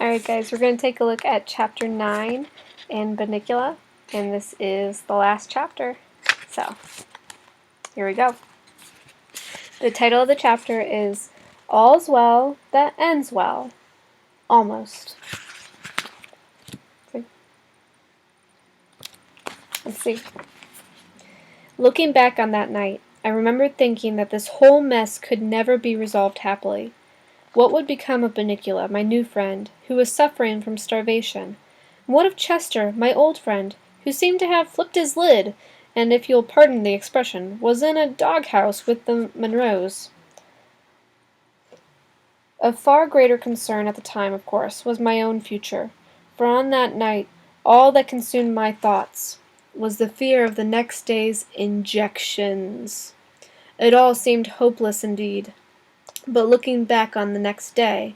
Alright guys, we're going to take a look at chapter 9 in Bunnicula, and this is the last chapter. So, here we go. The title of the chapter is All's Well That Ends Well. Almost. Let's see. Looking back on that night, I remember thinking that this whole mess could never be resolved happily. What would become of Bunnicula, my new friend, who was suffering from starvation? And what of Chester, my old friend, who seemed to have flipped his lid, and, if you'll pardon the expression, was in a doghouse with the Munros? Of far greater concern at the time, of course, was my own future, for on that night all that consumed my thoughts was the fear of the next day's injections. It all seemed hopeless indeed. But looking back on the next day,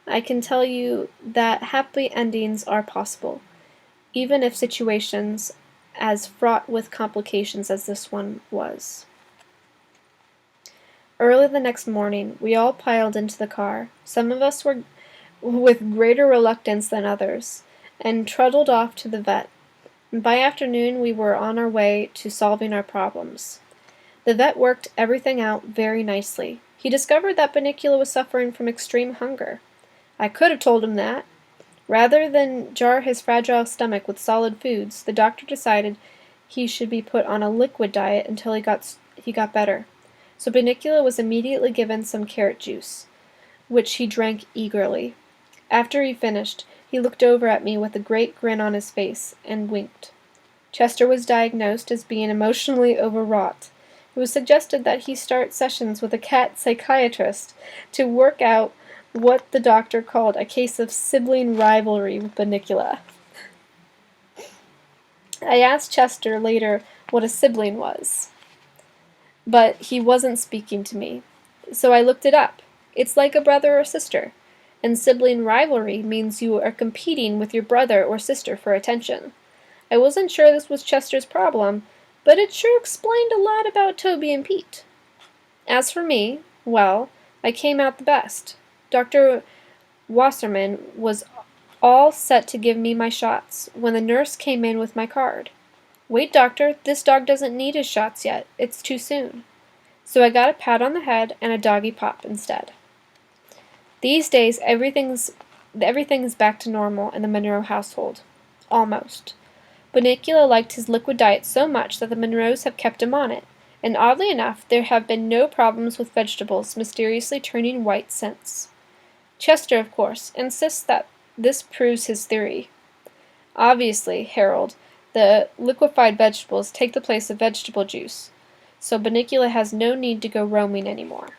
I can tell you that happy endings are possible, even if situations as fraught with complications as this one was. Early the next morning, we all piled into the car. Some of us were with greater reluctance than others, and trundled off to the vet. By afternoon, we were on our way to solving our problems. The vet worked everything out very nicely. He discovered that Bunnicula was suffering from extreme hunger. I could have told him that. Rather than jar his fragile stomach with solid foods, the doctor decided he should be put on a liquid diet until he got better. So Bunnicula was immediately given some carrot juice, which he drank eagerly. After he finished, he looked over at me with a great grin on his face and winked. Chester was diagnosed as being emotionally overwrought. It was suggested that he start sessions with a cat psychiatrist to work out what the doctor called a case of sibling rivalry with Bunnicula. I asked Chester later what a sibling was, but he wasn't speaking to me, so I looked it up. It's like a brother or sister, and sibling rivalry means you are competing with your brother or sister for attention. I wasn't sure this was Chester's problem, but it sure explained a lot about Toby and Pete. As for me, well, I came out the best. Dr. Wasserman was all set to give me my shots when the nurse came in with my card. "Wait, doctor, this dog doesn't need his shots yet. It's too soon." So I got a pat on the head and a doggy pop instead. These days, everything is back to normal in the Munro household. Almost. Bunnicula liked his liquid diet so much that the Munros have kept him on it, and oddly enough, there have been no problems with vegetables mysteriously turning white since. Chester, of course, insists that this proves his theory. Obviously, Harold, the liquefied vegetables take the place of vegetable juice, so Bunnicula has no need to go roaming anymore.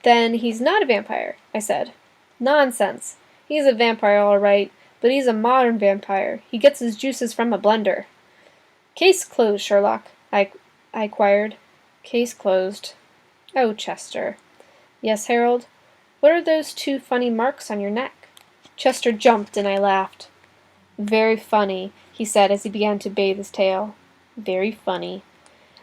"Then he's not a vampire," I said. "Nonsense. He's a vampire all right, but he's a modern vampire. He gets his juices from a blender." "Case closed, Sherlock," I inquired. "Case closed. Oh, Chester." "Yes, Harold? What are those two funny marks on your neck?" Chester jumped and I laughed. "Very funny," he said as he began to bathe his tail. "Very funny."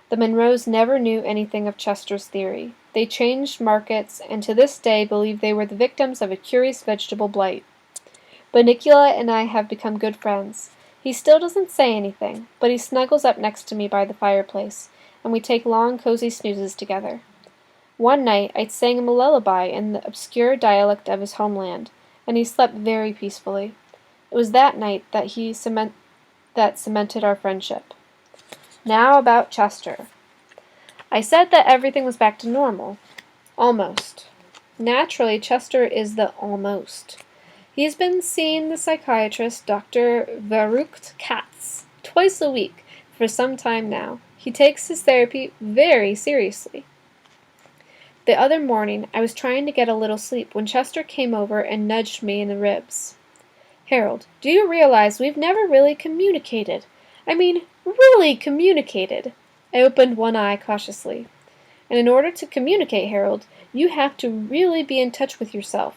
The Munros never knew anything of Chester's theory. They changed markets, and to this day believe they were the victims of a curious vegetable blight. Bunnicula and I have become good friends. He still doesn't say anything, but he snuggles up next to me by the fireplace, and we take long, cozy snoozes together. One night I sang him a lullaby in the obscure dialect of his homeland, and he slept very peacefully. It was that night that cemented our friendship. Now about Chester. I said that everything was back to normal. Almost. Naturally, Chester is the almost. He's been seeing the psychiatrist, Dr. Verrucht Katz, twice a week for some time now. He takes his therapy very seriously. The other morning, I was trying to get a little sleep when Chester came over and nudged me in the ribs. "Harold, do you realize we've never really communicated? I mean, really communicated." I opened one eye cautiously. "And in order to communicate, Harold, you have to really be in touch with yourself.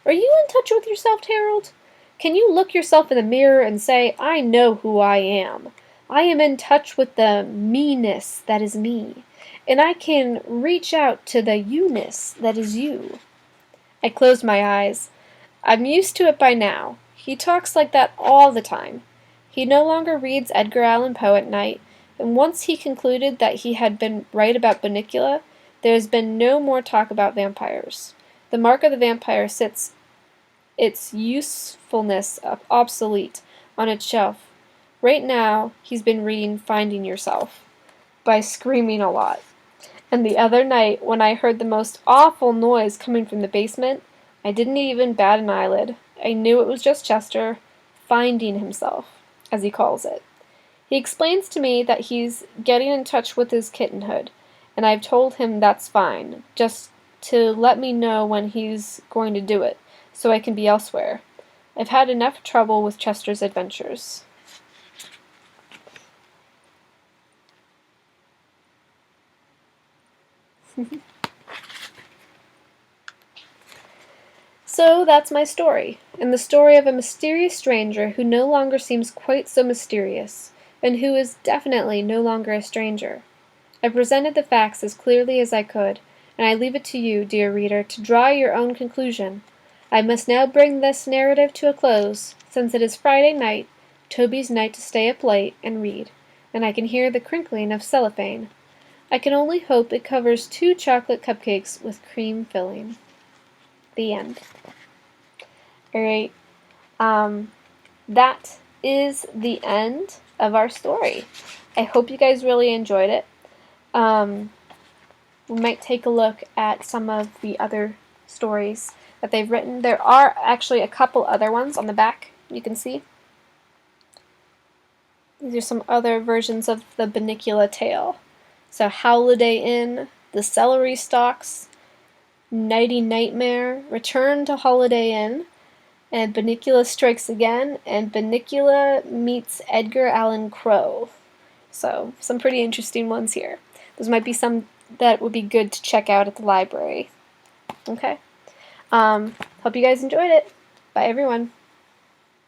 Are you in touch with yourself, Harold? Can you look yourself in the mirror and say, 'I know who I am. I am in touch with the me-ness that is me, and I can reach out to the you-ness that is you?'" I closed my eyes. I'm used to it by now. He talks like that all the time. He no longer reads Edgar Allan Poe at night, and once he concluded that he had been right about Bunnicula, there has been no more talk about vampires. The Mark of the Vampire sits, its usefulness obsolete, on its shelf. Right now, he's been reading Finding Yourself by screaming a lot. And the other night, when I heard the most awful noise coming from the basement, I didn't even bat an eyelid. I knew it was just Chester finding himself, as he calls it. He explains to me that he's getting in touch with his kittenhood, and I've told him that's fine, just to let me know when he's going to do it, so I can be elsewhere. I've had enough trouble with Chester's adventures. So that's my story, and the story of a mysterious stranger who no longer seems quite so mysterious, and who is definitely no longer a stranger. I presented the facts as clearly as I could, and I leave it to you, dear reader, to draw your own conclusion. I must now bring this narrative to a close, since it is Friday night, Toby's night to stay up late and read, and I can hear the crinkling of cellophane. I can only hope it covers 2 chocolate cupcakes with cream filling. The end. Alright, that is the end of our story. I hope you guys really enjoyed it. We might take a look at some of the other stories that they've written. There are actually a couple other ones on the back, you can see. These are some other versions of the Bunnicula tale. So Holiday Inn, The Celery Stalks, Nighty Nightmare, Return to Holiday Inn, and Bunnicula Strikes Again, and Bunnicula Meets Edgar Allan Poe. So, some pretty interesting ones here. Those might be some that would be good to check out at the library. Okay. Hope you guys enjoyed it. Bye, everyone.